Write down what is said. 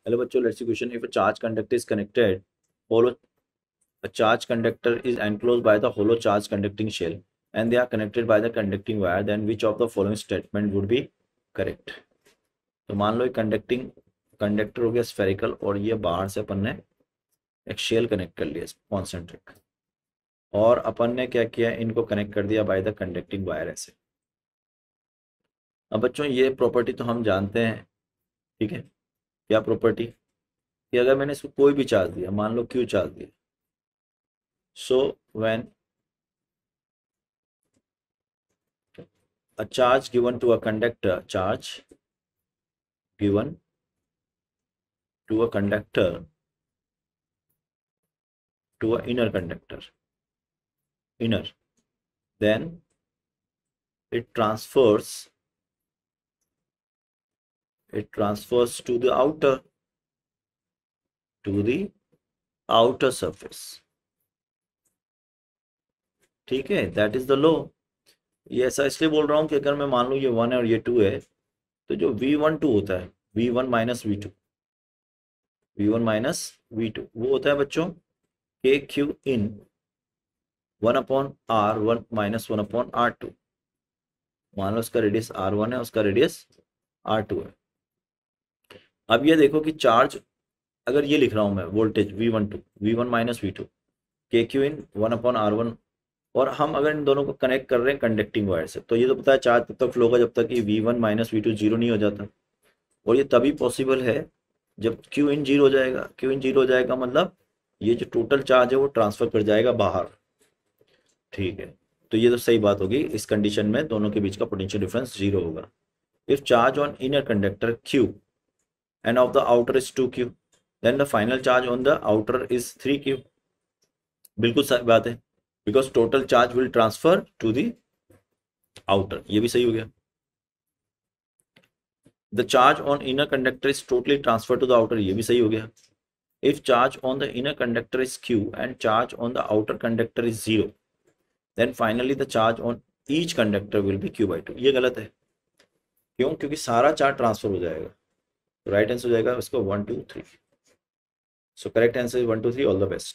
Hello बच्चों, let's see question. If a charge conductor is connected, hollow a charge conductor is enclosed by the hollow charge conducting shell and they are connected by the conducting wire, then which of the following statement would be correct? तो मान लो एक conducting conductor हो गया spherical, और ये बाहर से अपन ने एक शेल कनेक्ट कर लिया कॉन्सेंट्रिक, और अपन ने क्या किया, इनको कनेक्ट कर दिया बाय द कंडक्टिंग वायर ऐसे. अब बच्चों ये प्रॉपर्टी तो हम जानते हैं, ठीक है. क्या प्रॉपर्टी? कि अगर मैंने इसको कोई भी चार्ज दिया, मान लो क्यू चार्ज दिया, so when a charge given to a conductor, charge given to a conductor, to a inner conductor, inner, then it transfers to the outer surface. ठीक है, दैट इज द लॉ. ये ऐसा इसलिए बोल रहा हूं कि अगर मैं मान लूं ये 1 है और ये 2 है, तो जो V12 होता है, V1 minus V2, V1 minus V2, वो होता है बच्चों के Q in 1/R 1 minus 1/R2. मान लो उसका रेडियस R1 है, उसका रेडियस R2 है. अब ये देखो कि चार्ज, अगर ये लिख रहा हूं मैं voltage V12 V1 minus V2 के क्यू इन 1/R1, और हम अगर इन दोनों को कनेक्ट कर रहे हैं कंडक्टिंग वायर से, तो ये तो पता है चार्ज तब तक फ्लो होगा जब तक कि V1 माइनस V2 जीरो नहीं हो जाता. और ये तभी पॉसिबल है जब क्यू इन जीरो हो जाएगा. क्यू इन जीरो हो जाएगा मतलब ये जो टोटल चार्ज है वो ट्रांसफर कर जाएगा बाहर. ठीक है, तो ये तो सही बात होगी. इस कंडीशन में दोनों के बीच का पोटेंशियल डिफरेंस जीरो होगा. If charge on inner conductor Q and of the outer is 2Q, then the final charge on the outer is 3Q. बिल्कुल सही बात है, because total charge will transfer to the outer. ये भी सही हो गया. The charge on inner conductor is totally transfer to the outer. ये भी सही हो गया. If charge on the inner conductor is Q and charge on the outer conductor is 0, then finally the charge on each conductor will be Q/2. ये गलत है. क्यों? क्योंकि सारा चार्ज ट्रांसफर हो जाएगा. राइट आंसर हो जाएगा उसको 1 2 3. So correct answer is 1 2 3. All the best.